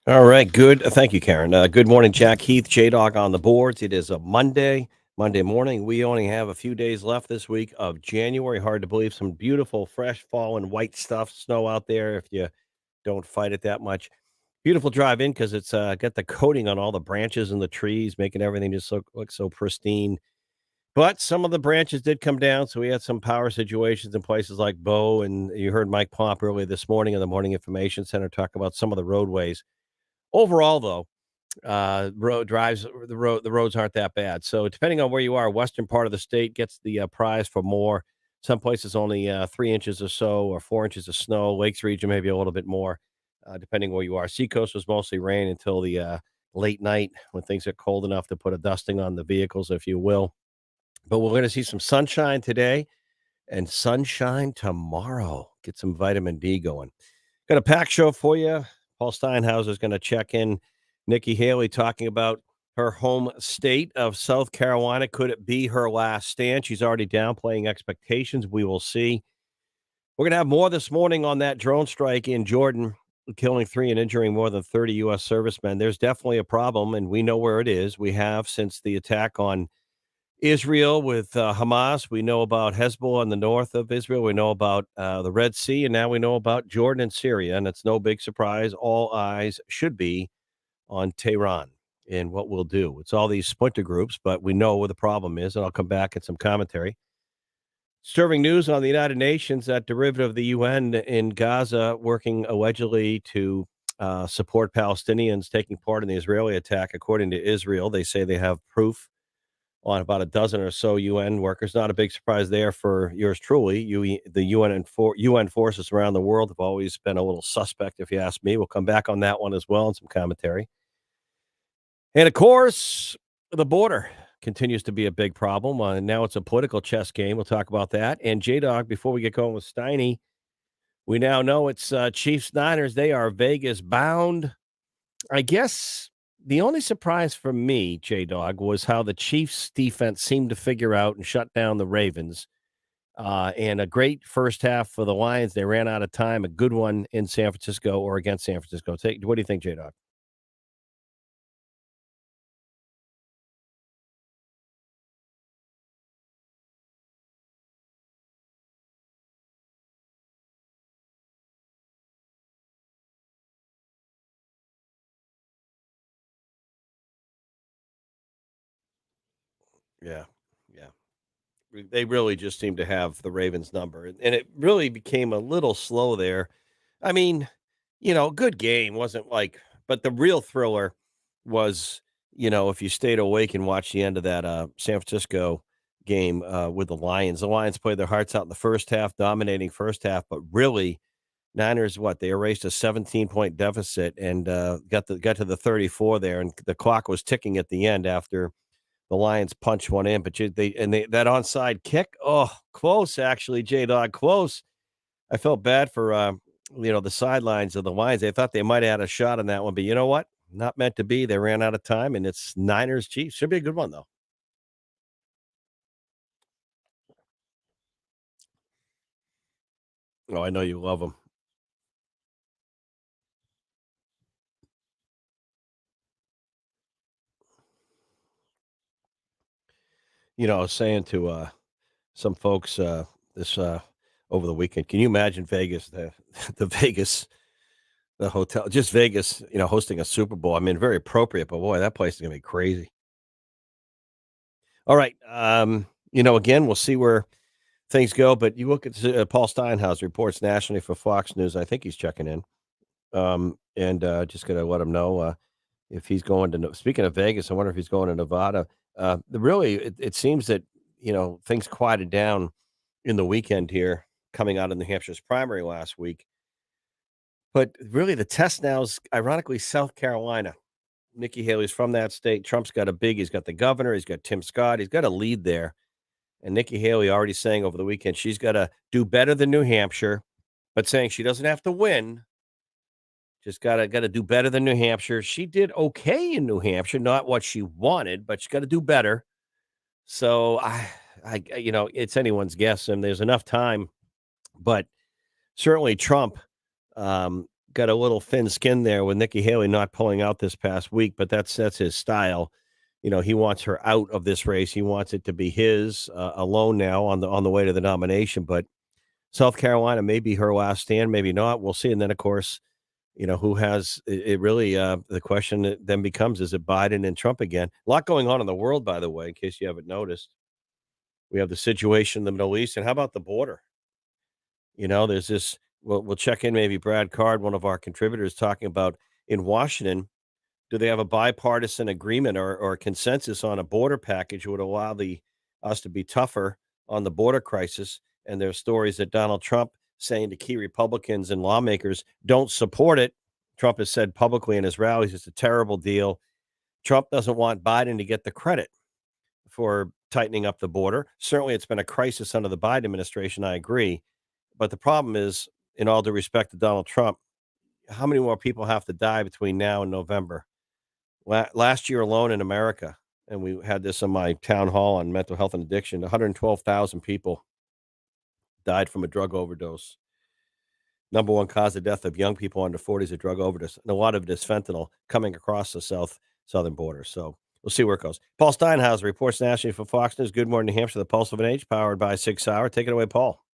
All right. Good. Thank you, Karen. Good morning, Jack, Heath, J Dog on the boards. It is a Monday morning. We only have a few days left this week of January. Hard to believe. Some beautiful, fresh fall and white stuff, snow out there if you don't fight it that much. Beautiful drive in because it's got the coating on all the branches and the trees, making everything just look so pristine. But some of the branches did come down, so we had some power situations in places like Bow, and you heard Mike Pomp earlier this morning in the Morning Information Center talk about some of the roadways. Overall, though, the roads aren't that bad. So depending on where you are, western part of the state gets the prize for more. Some places only 3 inches or so, or 4 inches of snow. Lakes region maybe a little bit more, depending where you are. Seacoast was mostly rain until the late night when things get cold enough to put a dusting on the vehicles, if you will. But we're going to see some sunshine today and sunshine tomorrow. Get some vitamin D going. Got a pack show for you. Paul Steinhauser is going to check in. Nikki Haley talking about her home state of South Carolina. Could it be her last stand? She's already downplaying expectations. We will see. We're going to have more this morning on that drone strike in Jordan, killing 3 and injuring more than 30 U.S. servicemen. There's definitely a problem, and we know where it is. We have since the attack on Israel with Hamas. We know about Hezbollah in the north of Israel. We know about the Red Sea, and now we know about Jordan and Syria. And it's no big surprise. All eyes should be on Tehran and what we'll do. It's all these splinter groups, but we know where the problem is. And I'll come back at some commentary. Serving news on the United Nations, that derivative of the UN in Gaza working allegedly to support Palestinians taking part in the Israeli attack. According to Israel, they say they have proof on about a dozen or so UN workers. Not a big surprise there for yours truly. The UN forces around the world have always been a little suspect, if you ask me. We'll come back on that one as well and some commentary. And of course, the border continues to be a big problem. And now it's a political chess game. We'll talk about that. And J Dog, before we get going with Steiny, we now know it's Chiefs Niners. They are Vegas bound. I guess the only surprise for me, J Dog, was how the Chiefs defense seemed to figure out and shut down the Ravens. And a great first half for the Lions. They ran out of time. A good one in San Francisco or against San Francisco. What do you think, J Dog? Yeah. Yeah. They really just seem to have the Ravens number. And it really became a little slow there. I mean, good game. Wasn't like, but the real thriller was, if you stayed awake and watched the end of that San Francisco game with the Lions played their hearts out in the first half, dominating first half, but really Niners, they erased a 17-point deficit and got to the 34 there, and the clock was ticking at the end after the Lions punched one in. But that onside kick, oh, close actually, J Dog, close. I felt bad for the sidelines of the Lions. They thought they might have had a shot on that one, but you know what? Not meant to be. They ran out of time, and it's Niners Chiefs. Should be a good one though. Oh, I know you love them. I was saying to some folks this over the weekend. Can you imagine Vegas, the Vegas, the hotel, just Vegas, hosting a Super Bowl? I mean, very appropriate, but boy, that place is gonna be crazy. All right. Again, we'll see where things go, but you look at Paul Steinhaus reports nationally for Fox News. I think he's checking in. And just gonna let him know if he's going to. Speaking of Vegas, I wonder if he's going to Nevada. It seems that things quieted down in the weekend here, coming out of New Hampshire's primary last week. But really, the test now is ironically South Carolina. Nikki Haley's from that state. Trump's got a big. He's got the governor. He's got Tim Scott. He's got a lead there. And Nikki Haley already saying over the weekend she's got to do better than New Hampshire, but saying she doesn't have to win. Just gotta do better than New Hampshire. She did okay in New Hampshire, not what she wanted, but she got to do better. So it's anyone's guess, and there's enough time. But certainly Trump, got a little thin skin there with Nikki Haley not pulling out this past week, but that's his style. He wants her out of this race. He wants it to be his alone now on the way to the nomination. But South Carolina may be her last stand, maybe not. We'll see. And then, of course, who has it really the question that then becomes, is it Biden and Trump again? A lot going on in the world, by the way, in case you haven't noticed. We have the situation in the Middle East. And how about the border? There's this, we'll check in maybe Brad Card, one of our contributors, talking about in Washington, do they have a bipartisan agreement or consensus on a border package that would allow us to be tougher on the border crisis? And there's stories that Donald Trump saying to key Republicans and lawmakers, don't support it. Trump has said publicly in his rallies, it's a terrible deal. Trump doesn't want Biden to get the credit for tightening up the border. Certainly, it's been a crisis under the Biden administration. I agree. But the problem is, in all due respect to Donald Trump, how many more people have to die between now and November? Last year alone in America, and we had this on my town hall on mental health and addiction, 112,000 people died from a drug overdose. Number one cause of death of young people under 40 is a drug overdose, and a lot of it is fentanyl coming across the southern border. So we'll see where it goes. Paul Steinhauser reports nationally for Fox News. Good morning, New Hampshire, the Pulse of an Age, powered by 6 Hour. Take it away, Paul.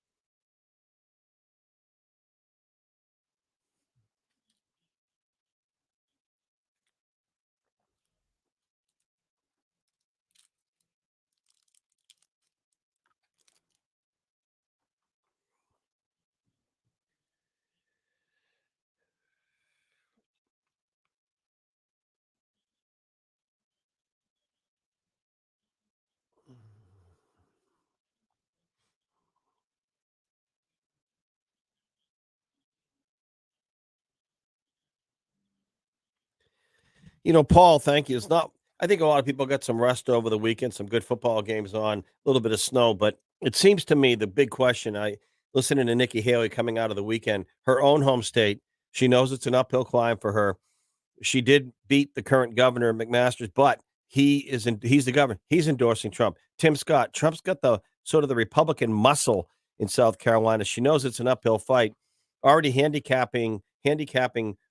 Paul, thank you. It's not, I think a lot of people got some rest over the weekend, some good football games on, a little bit of snow, but it seems to me the big question, listening to Nikki Haley coming out of the weekend, her own home state, she knows it's an uphill climb for her. She did beat the current governor, McMaster's, but he's the governor. He's endorsing Trump. Tim Scott, Trump's got the sort of the Republican muscle in South Carolina. She knows it's an uphill fight, already handicapping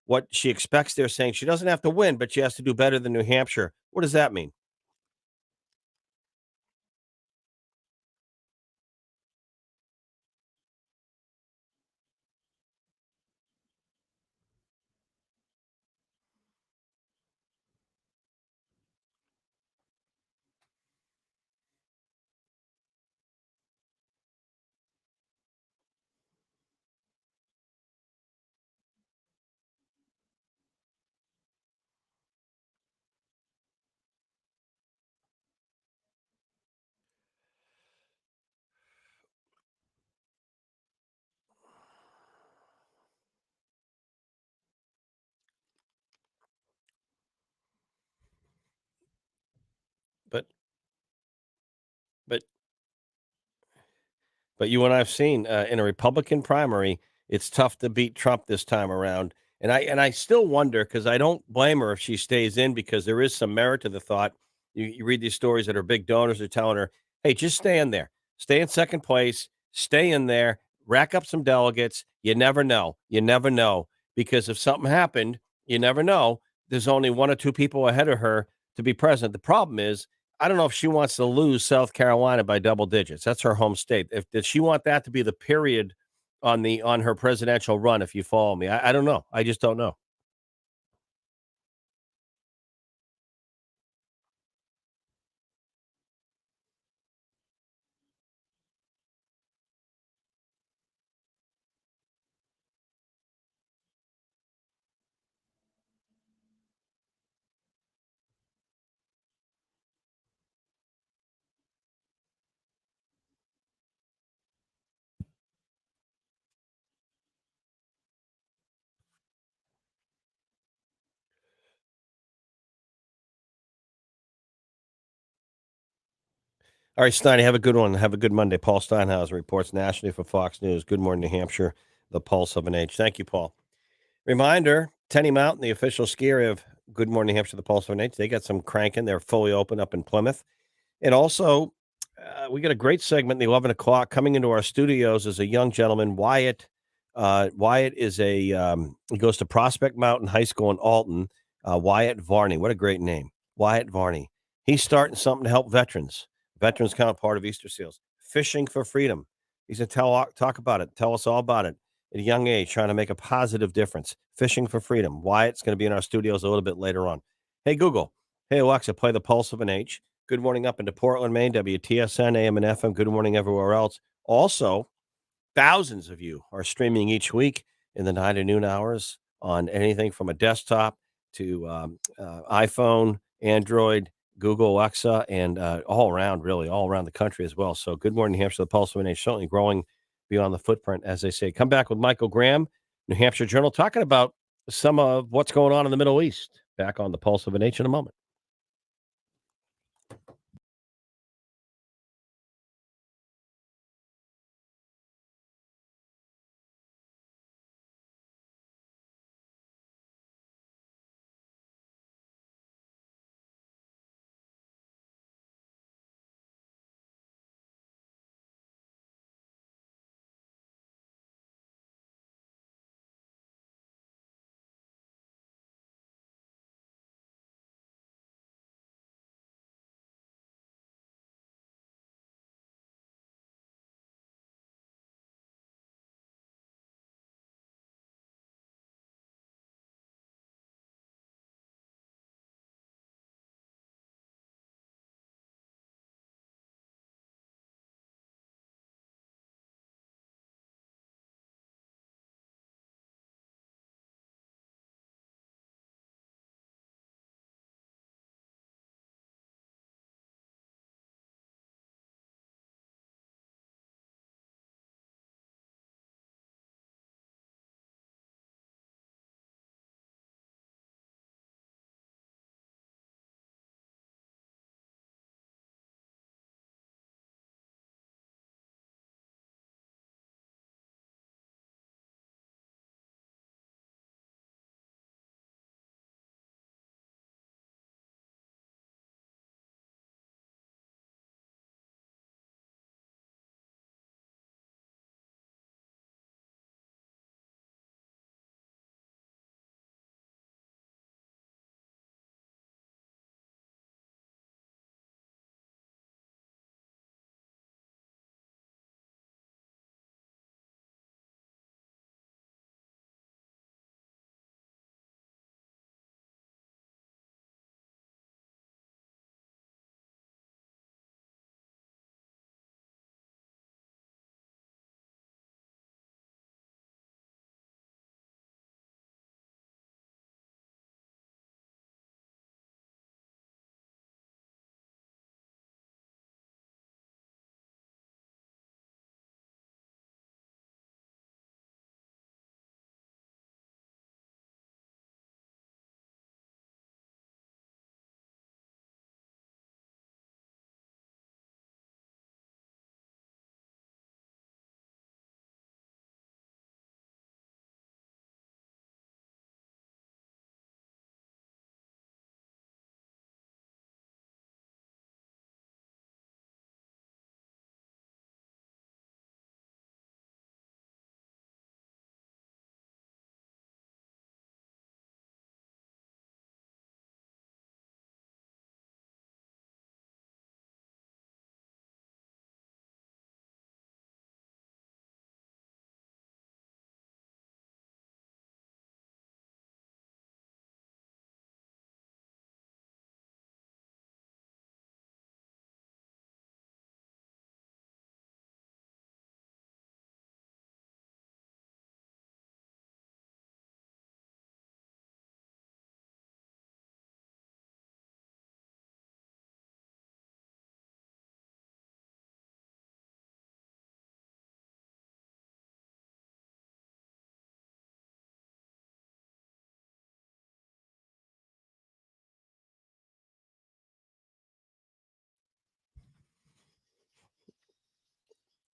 what she expects. They're saying she doesn't have to win, but she has to do better than New Hampshire. What does that mean? But but But you and I have seen, in a Republican primary, it's tough to beat Trump this time around, and I still wonder, because I don't blame her if she stays in, because there is some merit to the thought. You read these stories that her big donors are telling her, "Hey, just stay in there. Stay in second place. Stay in there. Rack up some delegates. You never know. You never know, because if something happened, you never know. There's only 1 or 2 people ahead of her to be president." The problem is, I don't know if she wants to lose South Carolina by double digits. That's her home state. If Does she want that to be the period on her presidential run, if you follow me? I don't know. I just don't know. All right, Steiny, have a good one. Have a good Monday. Paul Steinhauser reports nationally for Fox News. Good morning, New Hampshire, the pulse of an age. Thank you, Paul. Reminder, Tenny Mountain, the official ski area of Good Morning, New Hampshire, the pulse of an age. They got some cranking. They're fully open up in Plymouth. And also, we got a great segment in the 11 o'clock. Coming into our studios is a young gentleman, Wyatt Wyatt is he goes to Prospect Mountain High School in Alton. Wyatt Varney, what a great name, Wyatt Varney. He's starting something to help veterans. Veterans Count, part of Easter Seals. Fishing for Freedom. He's a talk about it. Tell us all about it at a young age, trying to make a positive difference. Fishing for Freedom. Wyatt's going to be in our studios a little bit later on. Hey Google. Hey Alexa, play the Pulse of an H. Good morning up into Portland, Maine. WTSN AM and FM. Good morning everywhere else. Also, thousands of you are streaming each week in the 9 to noon hours on anything from a desktop to iPhone, Android, Google, Alexa, and all around, really, all around the country as well. So, good morning, New Hampshire. The Pulse of an Age certainly growing beyond the footprint, as they say. Come back with Michael Graham, New Hampshire Journal, talking about some of what's going on in the Middle East. Back on the Pulse of an Age in a moment.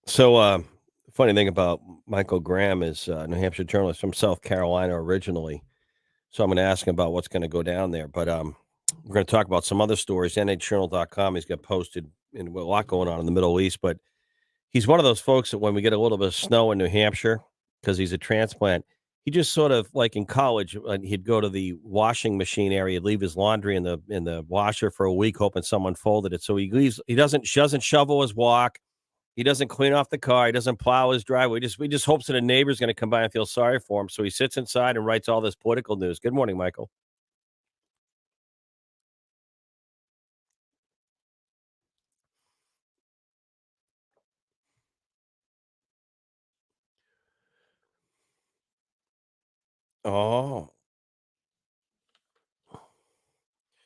So, funny thing about Michael Graham is New Hampshire journalist from South Carolina originally. So I'm going to ask him about what's going to go down there. But we're going to talk about some other stories. NHjournal.com. He's got posted in a lot going on in the Middle East. But he's one of those folks that when we get a little bit of snow in New Hampshire, because he's a transplant. He just sort of like in college, he'd go to the washing machine area, he'd leave his laundry in the washer for a week, hoping someone folded it. So he leaves. He doesn't shovel his walk. He doesn't clean off the car. He doesn't plow his driveway. He just hopes that a neighbor's going to come by and feel sorry for him. So he sits inside and writes all this political news. Good morning, Michael. Oh,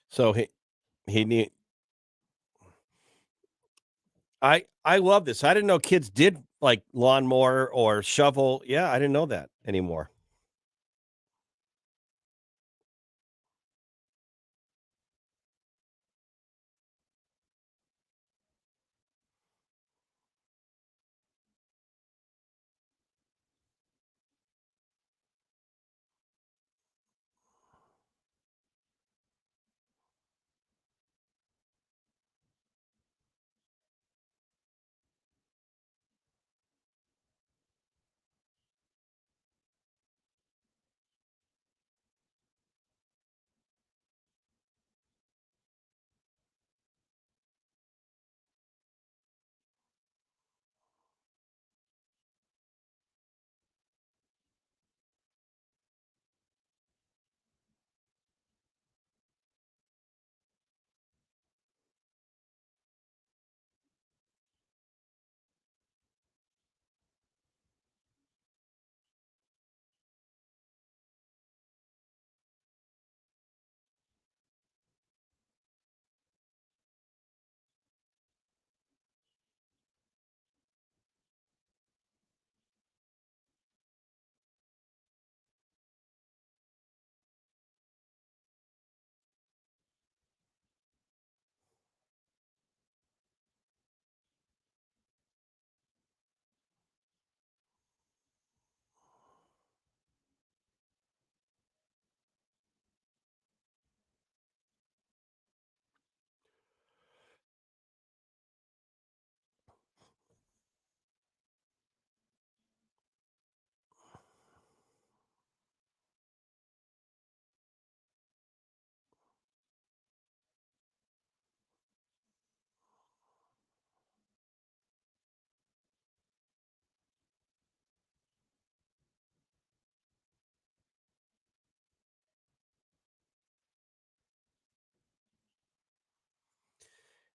so he need. I love this. I didn't know kids did like lawnmower or shovel. Yeah, I didn't know that anymore.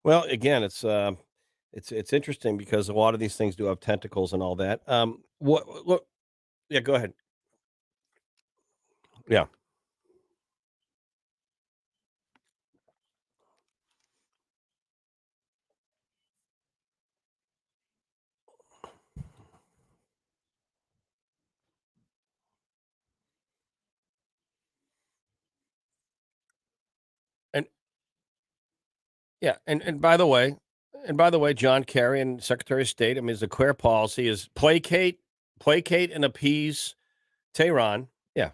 Well, again, it's interesting because a lot of these things do have tentacles and all that. What? Yeah, go ahead. Yeah, and yeah, and by the way, John Kerry and Secretary of State. I mean, the clear policy is placate, and appease Tehran. Yeah.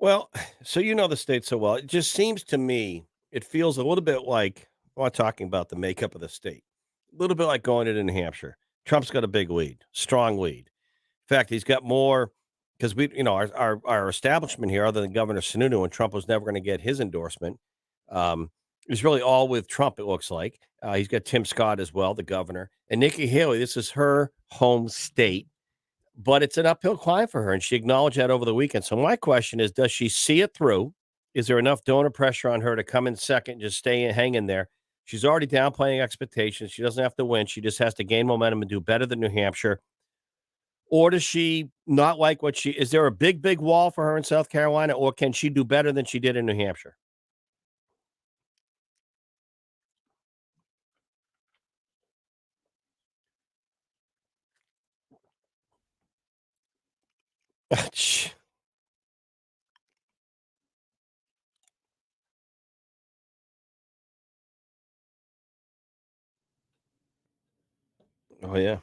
Well, so you know the state so well. It just seems to me it feels a little bit like well, talking about the makeup of the state. A little bit like going into New Hampshire. Trump's got a big lead, strong lead. In fact, he's got more because our establishment here, other than Governor Sununu, and Trump was never going to get his endorsement. It's really all with Trump. It looks like he's got Tim Scott as well, the governor, and Nikki Haley. This is her home state. but it's an uphill climb for her, and she acknowledged that over the weekend. So my question is, does she see it through? Is there enough donor pressure on her to come in second, just stay hang in there? She's already downplaying expectations. She doesn't have to win. She just has to gain momentum and do better than New Hampshire. Or does she not like what she is there a big, big wall for her in South Carolina, or can she do better than she did in New Hampshire? Oh, yeah.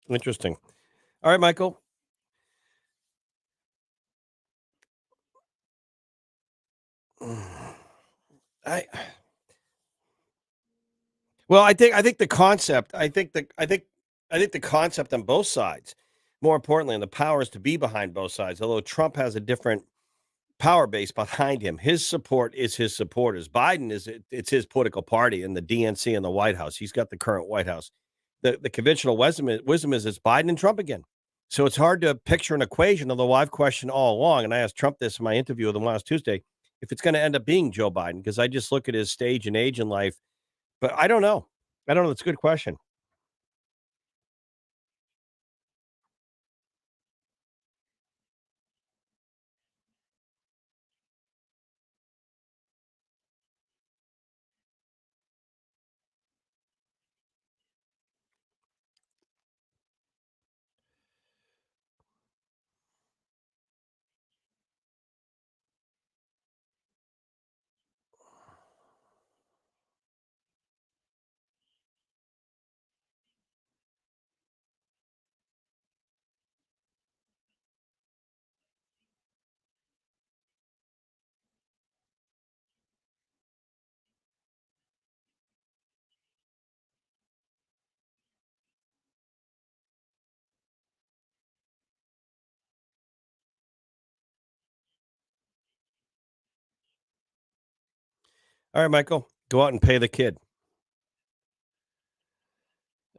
Interesting. All right, Michael. I Well, I think the concept, I think the concept on both sides, more importantly, and the powers to be behind both sides, although Trump has a different power base behind him. His support is his supporters. Biden it's his political party and the DNC in the White House. He's got the current White House. The conventional wisdom is it's Biden and Trump again. So it's hard to picture an equation, although I've questioned all along, and I asked Trump this in my interview with him last Tuesday, if it's going to end up being Joe Biden, because I just look at his stage and age in life. But I don't know. I don't know. That's a good question. All right, Michael, go out and pay the kid.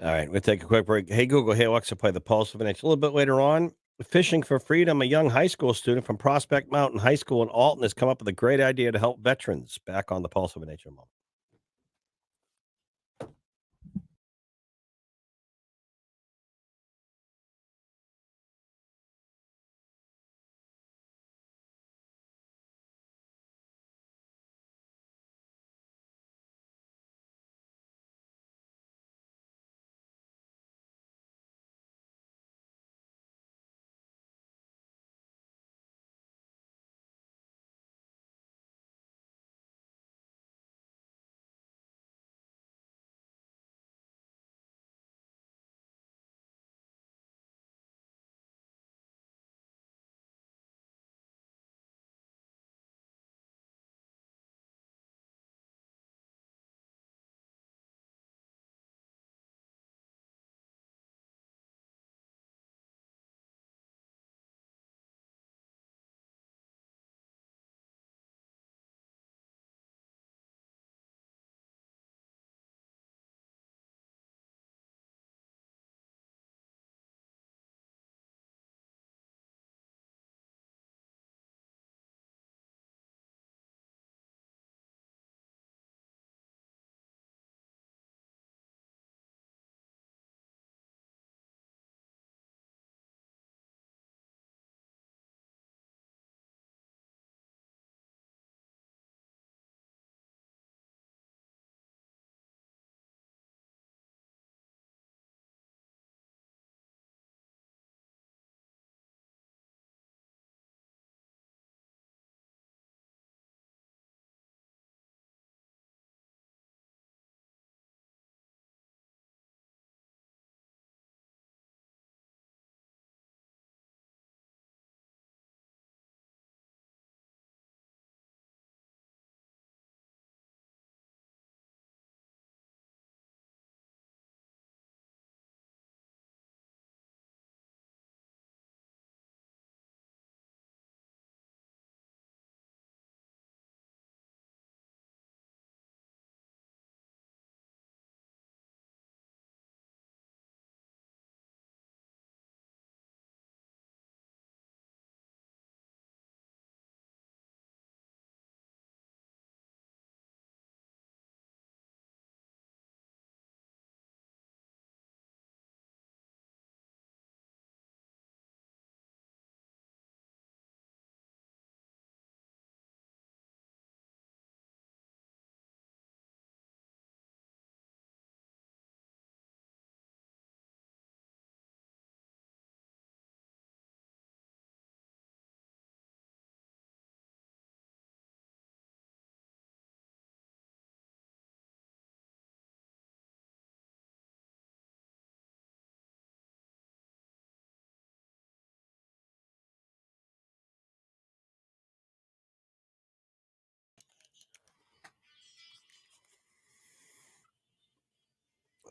All right, we'll take a quick break. Hey, Google, hey, Alexa, play the Pulse of an Inch. A little bit later on, Fishing for Freedom, a young high school student from Prospect Mountain High School in Alton has come up with a great idea to help veterans. Back on the Pulse of an Inch in a moment.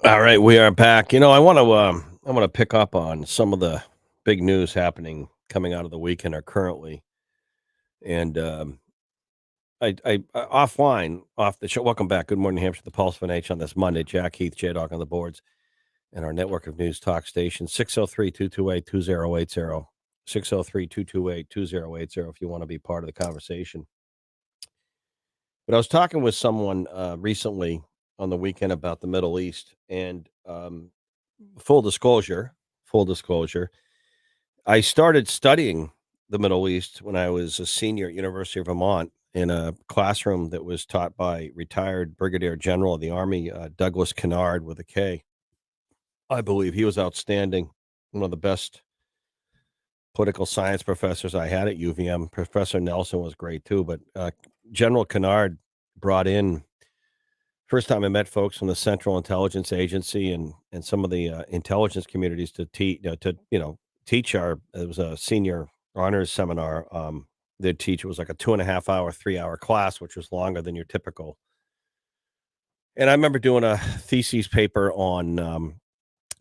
All right, we are back. I want to pick up on some of the big news happening coming out of the weekend or currently. And offline, off the show. Welcome back. Good morning, New Hampshire. The Pulse of H on this Monday. Jack Heath, J Dog on the boards, and our network of news talk stations 603-228-2080. 603-228-2080 if you want to be part of the conversation. But I was talking with someone recently on the weekend about the Middle East, and full disclosure, full disclosure, I started studying the Middle East when I was a senior at University of Vermont in a classroom that was taught by retired Brigadier General of the Army, Douglas Kennard with a K. I believe he was outstanding, one of the best political science professors I had at UVM. Professor Nelson was great too, but General Kennard brought in first time I met folks from the Central Intelligence Agency and some of the intelligence communities to teach our. It was a senior honors seminar. They'd teach. It was like a 2.5 hour, 3 hour class, which was longer than your typical. And I remember doing a thesis paper on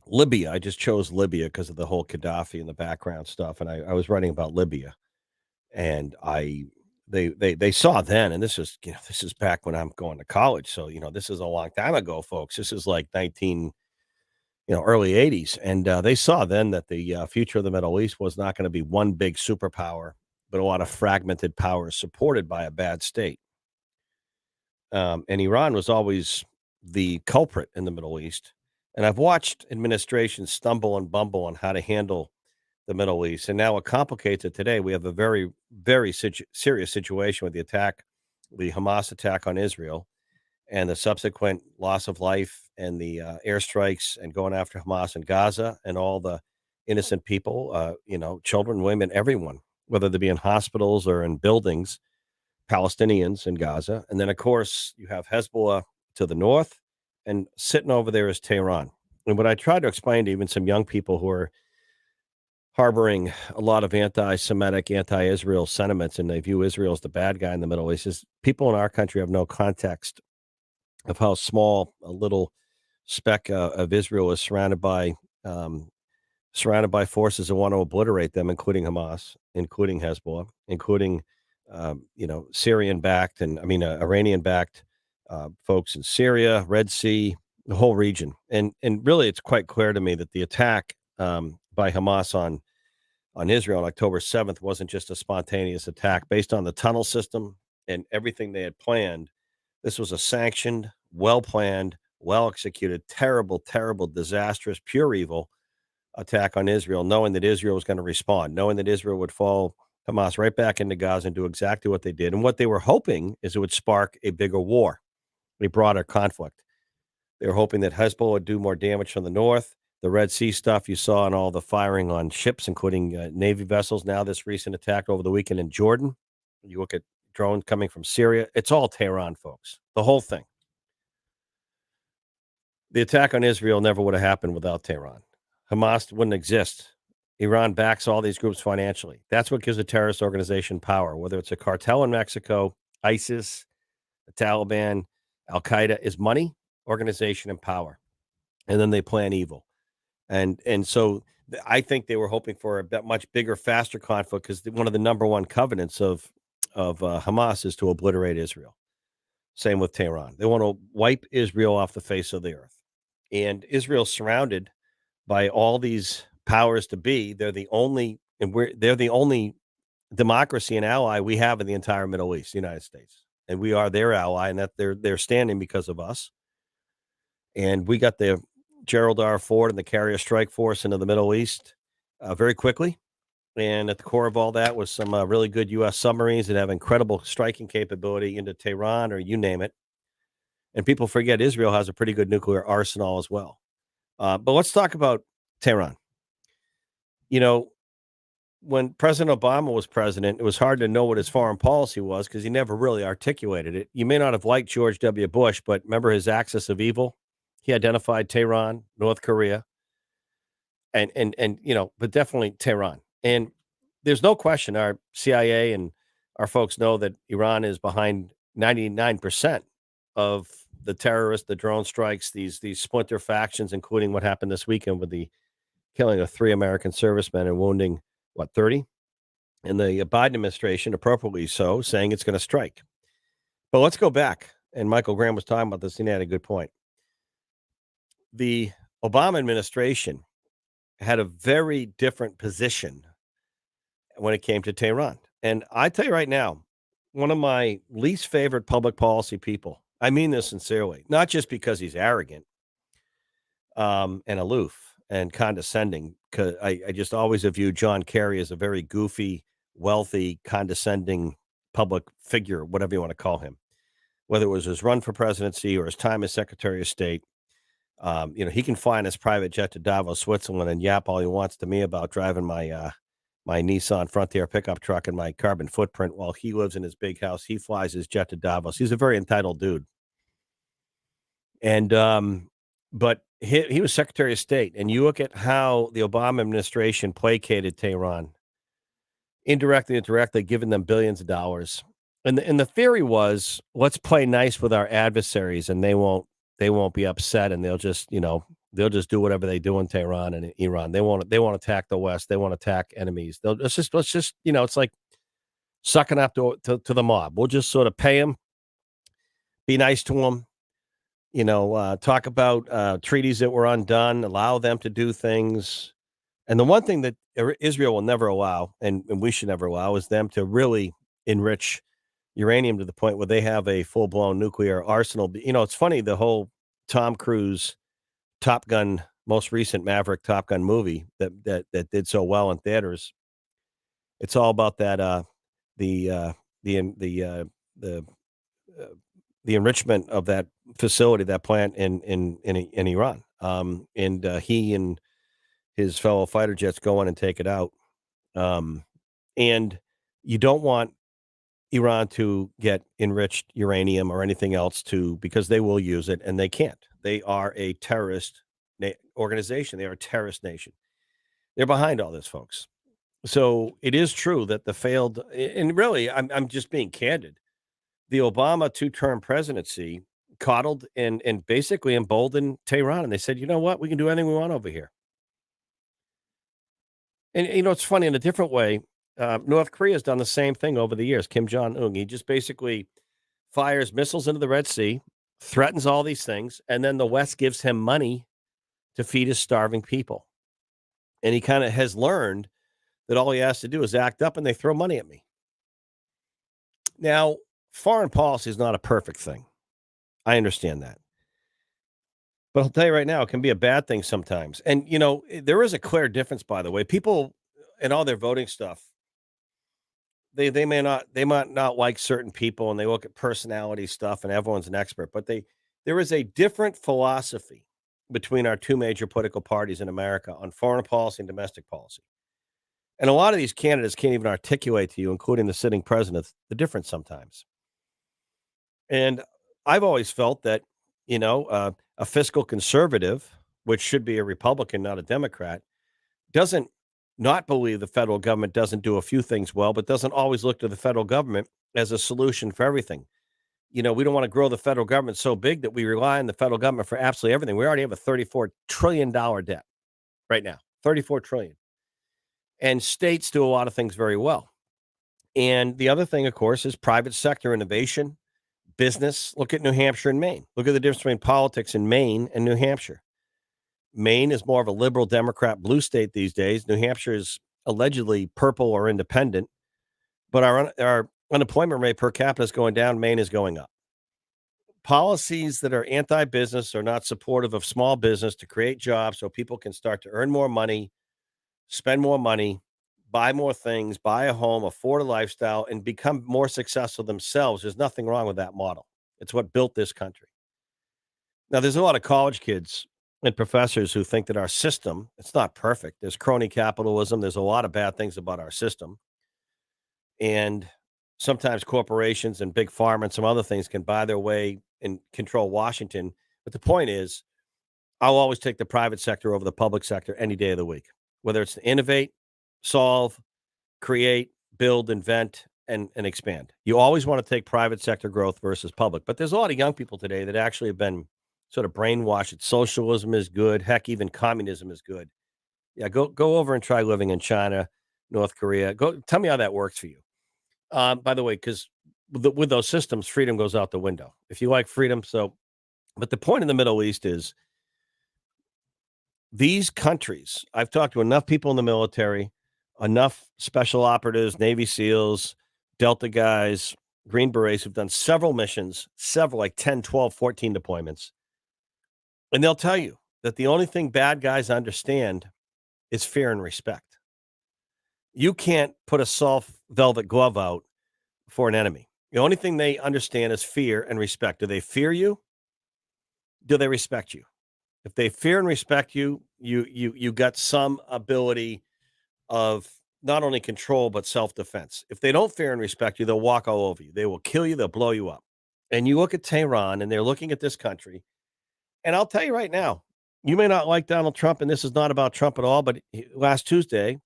Libya. I just chose Libya because of the whole Gaddafi and the background stuff, and I was writing about Libya, and I they saw then, and this is back when I'm going to college, so this is a long time ago, folks. This is like early '80s, and they saw then that the future of the Middle East was not going to be one big superpower, but a lot of fragmented powers supported by a bad state. And Iran was always the culprit in the Middle East. And I've watched administrations stumble and bumble on how to handle the Middle East. And now what complicates it today, we have a very, very serious situation with the Hamas attack on Israel, and the subsequent loss of life and the airstrikes and going after Hamas in Gaza and all the innocent people, children, women, everyone, whether they be in hospitals or in buildings, Palestinians in Gaza. And then, of course, you have Hezbollah to the north, and sitting over there is Tehran. And what I try to explain to even some young people who are harboring a lot of anti-Semitic, anti-Israel sentiments, and they view Israel as the bad guy in the Middle East, is people in our country have no context of how small a little speck of Israel is um, surrounded by forces that want to obliterate them, including Hamas, including Hezbollah, including Syrian-backed and Iranian-backed folks in Syria, Red Sea, the whole region, and really, it's quite clear to me that the attack by Hamas on Israel on October 7th wasn't just a spontaneous attack based on the tunnel system and everything they had planned. This was a sanctioned, well planned, well executed, terrible, terrible, disastrous, pure evil attack on Israel, knowing that Israel was going to respond, knowing that Israel would fall Hamas right back into Gaza and do exactly what they did. And what they were hoping is it would spark a bigger war, a broader conflict. They were hoping that Hezbollah would do more damage from the north. The Red Sea stuff you saw in all the firing on ships, including Navy vessels. Now, this recent attack over the weekend in Jordan. You look at drones coming from Syria. It's all Tehran, folks. The whole thing. The attack on Israel never would have happened without Tehran. Hamas wouldn't exist. Iran backs all these groups financially. That's what gives a terrorist organization power, whether it's a cartel in Mexico, ISIS, the Taliban, Al Qaeda, is money, organization, and power. And then they plan evil. And so I think they were hoping for a much bigger, faster conflict because one of the number one covenants of Hamas is to obliterate Israel. Same with Tehran. They want to wipe Israel off the face of the earth. And Israel's surrounded by all these powers to be. They're the only democracy and ally we have in the entire Middle East, the United States. And we are their ally, and that they're standing because of us. And we got the Gerald R. Ford and the Carrier Strike Force into the Middle East very quickly. And at the core of all that was some really good U.S. submarines that have incredible striking capability into Tehran or you name it. And people forget Israel has a pretty good nuclear arsenal as well. But let's talk about Tehran. You know, when President Obama was president, it was hard to know what his foreign policy was because he never really articulated it. You may not have liked George W. Bush, but remember his axis of evil? He identified Tehran, North Korea, and but definitely Tehran. And there's no question our CIA and our folks know that Iran is behind 99% of the terrorists, the drone strikes, these splinter factions, including what happened this weekend with the killing of 3 American servicemen and wounding, what, 30? And the Biden administration, appropriately so, saying it's gonna strike. But let's go back, and Michael Graham was talking about this, and he had a good point. The Obama administration had a very different position when it came to Tehran. And I tell you right now, one of my least favorite public policy people, I mean this sincerely, not just because he's arrogant, and aloof and condescending, because I just always have viewed John Kerry as a very goofy, wealthy, condescending public figure, whatever you want to call him, whether it was his run for presidency or his time as Secretary of State. He can fly in his private jet to Davos, Switzerland, and yap all he wants to me about driving my Nissan Frontier pickup truck and my carbon footprint while he lives in his big house. He flies his jet to Davos. He's a very entitled dude. And but he was Secretary of State, and you look at how the Obama administration placated Tehran, indirectly and directly, giving them billions of dollars. And the theory was, let's play nice with our adversaries, and they won't be upset, and they'll just do whatever they do in Tehran and in Iran. They won't attack the West. They won't attack enemies. Let's just it's like sucking up to the mob. We'll just sort of pay them, be nice to them, talk about treaties that were undone, allow them to do things. And the one thing that Israel will never allow, and we should never allow, is them to really enrich uranium to the point where they have a full-blown nuclear arsenal. It's funny, the whole Tom Cruise Top Gun, most recent Maverick Top Gun movie that did so well in theaters. It's all about that the enrichment of that facility, that plant in Iran. And he and his fellow fighter jets go in and take it out. And you don't want Iran to get enriched uranium or anything else because they will use it, and they can't. They are a terrorist organization. They are a terrorist nation. They're behind all this, folks. So it is true that and really, I'm just being candid. The Obama 2-term presidency coddled and basically emboldened Tehran, and they said, you know what, we can do anything we want over here. And it's funny, in a different way. North Korea has done the same thing over the years. Kim Jong-un, he just basically fires missiles into the Red Sea, threatens all these things, and then the West gives him money to feed his starving people. And he kind of has learned that all he has to do is act up, and they throw money at me. Now, foreign policy is not a perfect thing. I understand that. But I'll tell you right now, it can be a bad thing sometimes. And, there is a clear difference, by the way. People and all their voting stuff, they might not like certain people, and they look at personality stuff, and everyone's an expert, but there is a different philosophy between our two major political parties in America on foreign policy and domestic policy. And a lot of these candidates can't even articulate to you, including the sitting president, the difference sometimes. And I've always felt that, a fiscal conservative, which should be a Republican, not a Democrat, doesn't not believe the federal government doesn't do a few things well, but doesn't always look to the federal government as a solution for everything. We don't want to grow the federal government so big that we rely on the federal government for absolutely everything. We already have a $34 trillion debt right now, $34 trillion. And states do a lot of things very well. And the other thing, of course, is private sector innovation, business. Look at New Hampshire and Maine. Look at the difference between politics in Maine and New Hampshire. Maine is more of a liberal Democrat blue state these days. New Hampshire is allegedly purple or independent, but our unemployment rate per capita is going down. Maine is going up. Policies that are anti-business are not supportive of small business to create jobs so people can start to earn more money, spend more money, buy more things, buy a home, afford a lifestyle, and become more successful themselves. There's nothing wrong with that model. It's what built this country. Now, there's a lot of college kids and professors who think that our system, it's not perfect. There's crony capitalism. There's a lot of bad things about our system. And sometimes corporations and big pharma and some other things can buy their way and control Washington. But the point is, I'll always take the private sector over the public sector any day of the week, whether it's to innovate, solve, create, build, invent, and expand. You always want to take private sector growth versus public. But there's a lot of young people today that actually have been sort of brainwashed that socialism is good. Heck, even communism is good. Yeah, go over and try living in China, North Korea. Go tell me how that works for you. By the way, because with those systems, freedom goes out the window. If you like freedom, so but the point in the Middle East is these countries. I've talked to enough people in the military, enough special operatives, Navy SEALs, Delta guys, Green Berets who've done several missions, several like 10, 12, 14 deployments. And they'll tell you that the only thing bad guys understand is fear and respect. You can't put a soft velvet glove out for an enemy. The only thing they understand is fear and respect. Do they fear you? Do they respect you? If they fear and respect you, you got some ability of not only control but self-defense. If they don't fear and respect you, they'll walk all over you. They will kill you, they'll blow you up. And you look at Tehran and they're looking at this country, and I'll tell you right now, you may not like Donald Trump, and this is not about Trump at all, but last Tuesday,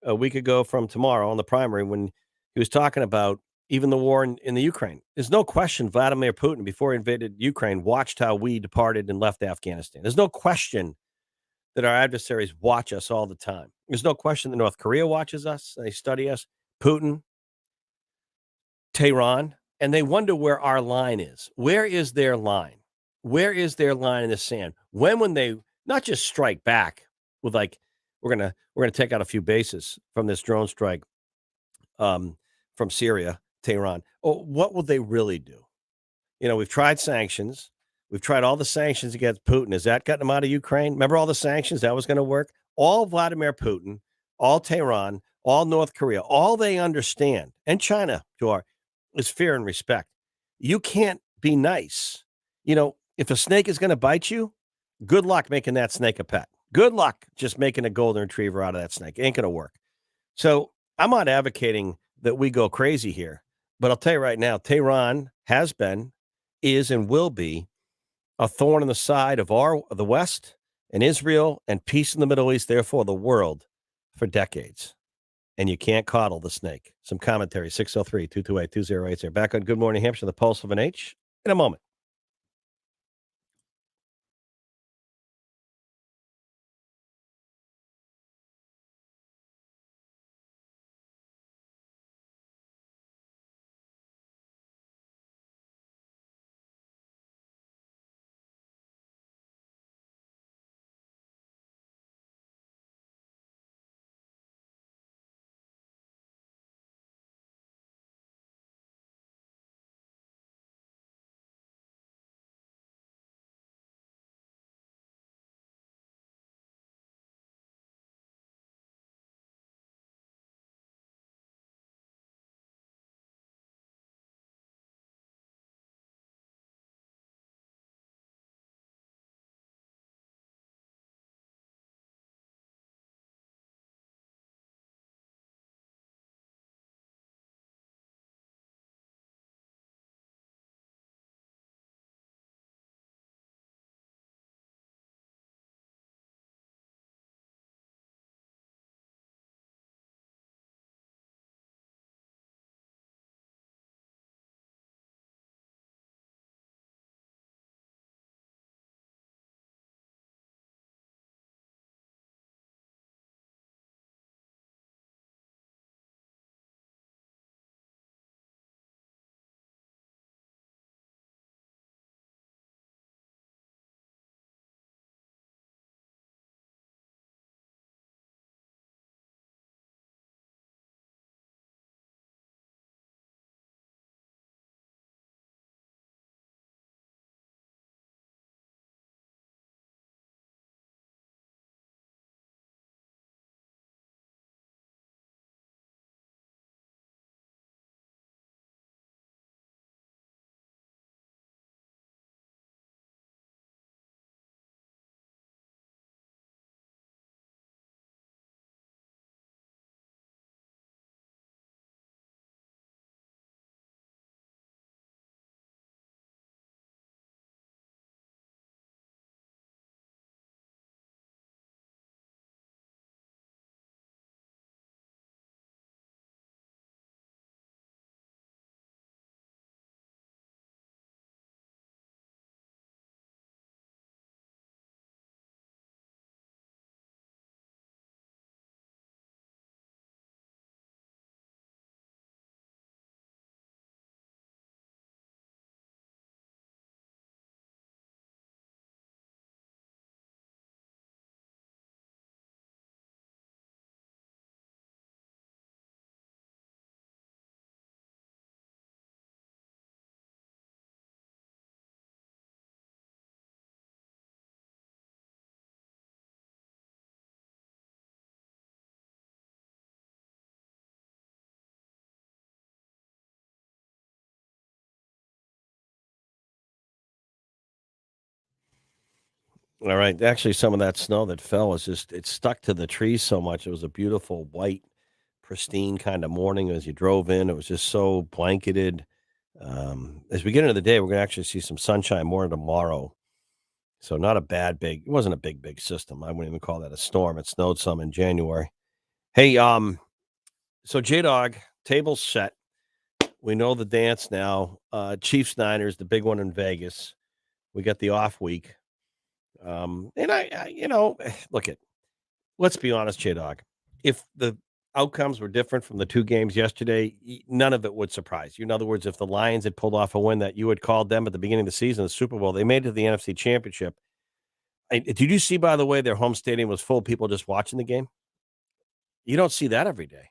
a week ago from tomorrow on the primary, when he was talking about even the war in the Ukraine. There's no question Vladimir Putin, before he invaded Ukraine, watched how we departed and left Afghanistan. There's no question that our adversaries watch us all the time. There's no question that North Korea watches us. They study us, Putin, Tehran, and they wonder where our line is. Where is their line? Where is their line in the sand? When they not just strike back with like we're gonna take out a few bases from this drone strike from Syria, Tehran. Oh, what will they really do? You know, we've tried sanctions. We've tried all the sanctions against Putin. Has that gotten him out of Ukraine? Remember all the sanctions? That was going to work. All Vladimir Putin, all Tehran, all North Korea, all they understand, and China, Joar, is fear and respect. You can't be nice. You know, if a snake is going to bite you, good luck making that snake a pet. Good luck just making a golden retriever out of that snake. Ain't going to work. So I'm not advocating that we go crazy here, but I'll tell you right now, Tehran has been, is, and will be a thorn in the side of the West and Israel and peace in the Middle East, therefore the world, for decades. And you can't coddle the snake. Some commentary, 603-228-2080. Back on Good Morning Hampshire, the Pulse of an H, in a moment. All right. Actually, some of that snow that fell was just it stuck to the trees so much. It was a beautiful white, pristine kind of morning as you drove in. It was just so blanketed. As we get into the day, we're gonna actually see some sunshine more tomorrow. So not a bad big it wasn't a big system. I wouldn't even call that a storm. It snowed some in January. Hey, so J Dog, table's set. We know the dance now. Chiefs Niners, the big one in Vegas. We got the off week. And look at let's be honest, J Dog. If the outcomes were different from the two games yesterday, none of it would surprise you. In other words, if the Lions had pulled off a win that you had called them at the beginning of the season, the Super Bowl, they made it to the NFC Championship. Did you see, by the way, their home stadium was full of people just watching the game? You don't see that every day.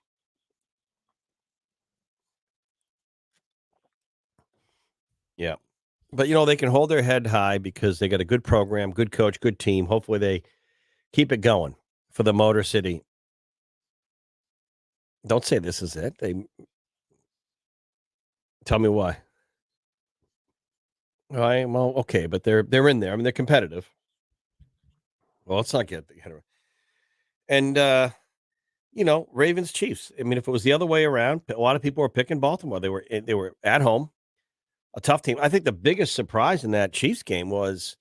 Yeah. But, they can hold their head high because they got a good program, good coach, good team. Hopefully they keep it going for the Motor City. Don't say this is it. They tell me why. Well, okay, but they're in there. I mean, they're competitive. Well, let's not get ahead of and Ravens Chiefs. I mean, if it was the other way around, a lot of people were picking Baltimore. They were at home, a tough team. I think the biggest surprise in that Chiefs game was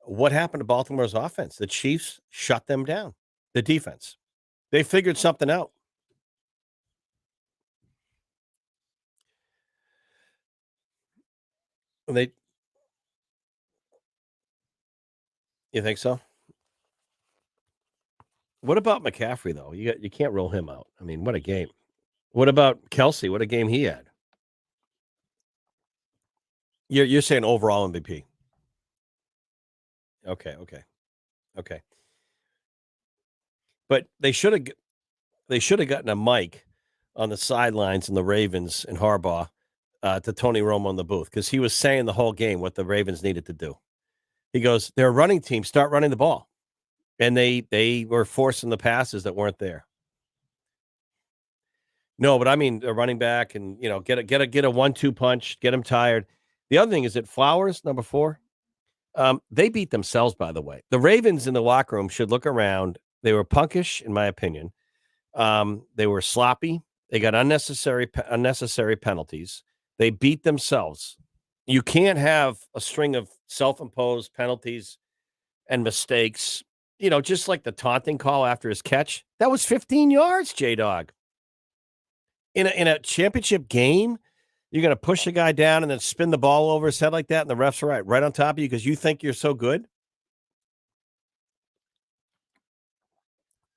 what happened to Baltimore's offense. The Chiefs shut them down. The defense. They figured something out. They You think so? What about McCaffrey though? You can't roll him out. I mean, what a game. What about Kelsey? What a game he had. You're saying overall MVP. Okay. Okay. But they should have gotten a mic on the sidelines in the Ravens and Harbaugh to Tony Romo in the booth because he was saying the whole game what the Ravens needed to do. He goes, "They're a running team. Start running the ball," and they were forcing the passes that weren't there. No, but I mean a running back and get a 1-2 punch, get them tired. The other thing is that Flowers, number 4, they beat themselves. By the way, the Ravens in the locker room should look around. They were punkish, in my opinion. They were sloppy. They got unnecessary penalties. They beat themselves. You can't have a string of self-imposed penalties and mistakes. Just like the taunting call after his catch. That was 15 yards, J-Dog. In a championship game, you're gonna push a guy down and then spin the ball over his head like that, and the ref's right on top of you because you think you're so good,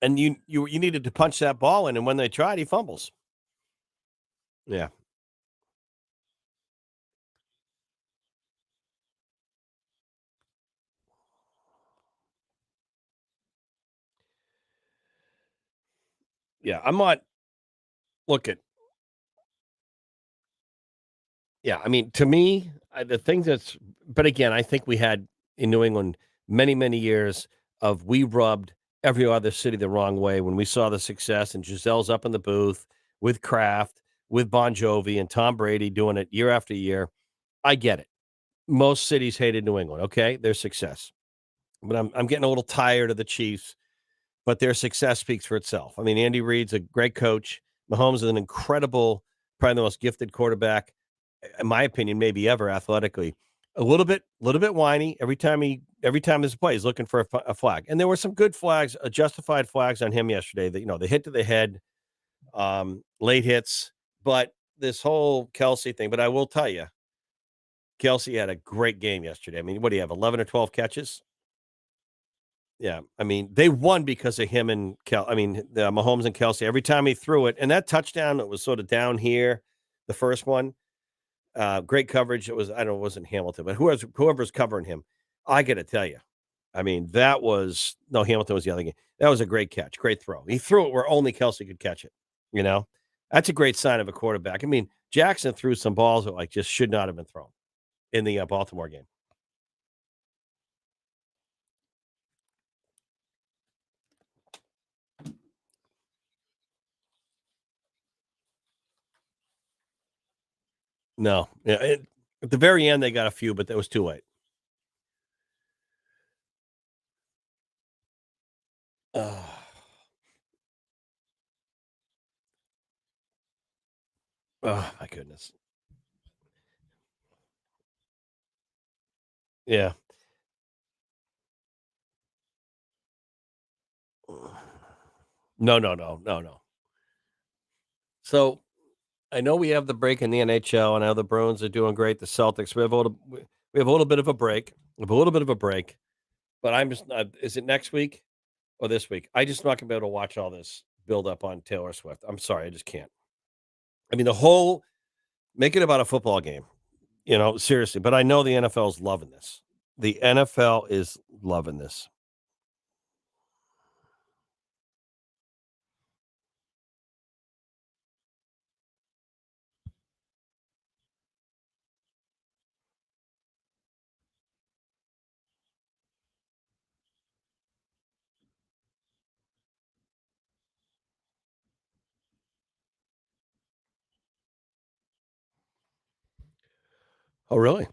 and you needed to punch that ball in, and when they tried, he fumbles. Yeah. Yeah, I'm not look at yeah, I mean, to me, the thing that's but again, I think we had in New England many years of we rubbed every other city the wrong way when we saw the success and Giselle's up in the booth with Kraft, with Bon Jovi and Tom Brady doing it year after year. I get it. Most cities hated New England, okay? Their success. But I'm getting a little tired of the Chiefs, but their success speaks for itself. I mean, Andy Reid's a great coach. Mahomes is an incredible, probably the most gifted quarterback, in my opinion, maybe ever athletically. A little bit whiny every time there's a play. He's looking for a flag, and there were some good flags, justified flags on him yesterday. That the hit to the head, late hits, but this whole Kelsey thing. But I will tell you, Kelsey had a great game yesterday. I mean, what do you have? 11 or 12 catches. Yeah, I mean, they won because of him and the Mahomes and Kelsey. Every time he threw it, and that touchdown that was sort of down here, the first one, great coverage. It was I don't know, it wasn't Hamilton, but whoever's covering him. I got to tell you, I mean, that was no Hamilton was the other game. That was a great catch, great throw. He threw it where only Kelsey could catch it. You know, that's a great sign of a quarterback. I mean, Jackson threw some balls that like just should not have been thrown in the Baltimore game. No, yeah, at the very end they got a few, but that was too late. Oh my goodness. Yeah. No, no, no, no, no. So I know we have the break in the NHL, and I know the Bruins are doing great. The Celtics, we have a little bit of a break. We have a little bit of a break, but I'm just not. Is it next week or this week? I just not gonna be able to watch all this build up on Taylor Swift. I'm sorry, I just can't. I mean, the whole make it about a football game, seriously. But I know the NFL is loving this. The NFL is loving this. Oh, really?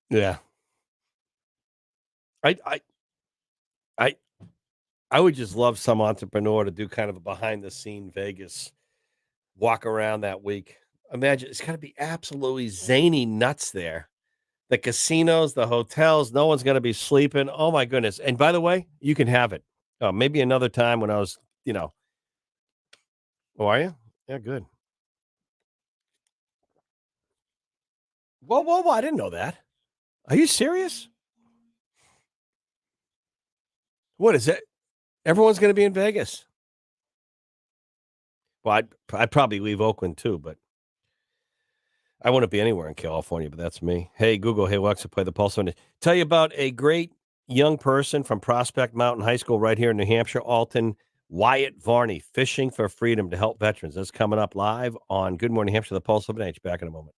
Yeah. I I I I would just love some entrepreneur to do kind of a behind the scene Vegas walk around that week. Imagine it's gotta be absolutely zany nuts there. The casinos, the hotels, no one's gonna be sleeping. Oh my goodness. And by the way, you can have it. Maybe another time when I was, oh, are you? Yeah, good. Whoa, whoa, whoa. I didn't know that. Are you serious? What is it? Everyone's gonna be in Vegas. Well, I'd probably leave Oakland too, but I wouldn't be anywhere in California, but that's me. Hey, Google, hey, Alexa, play the Pulse on it. Tell you about a great young person from Prospect Mountain High School right here in New Hampshire, Alton, Wyatt Varney, Fishing for Freedom to help veterans. That's coming up live on Good Morning Hampshire, the Pulse of an Age. Back in a moment.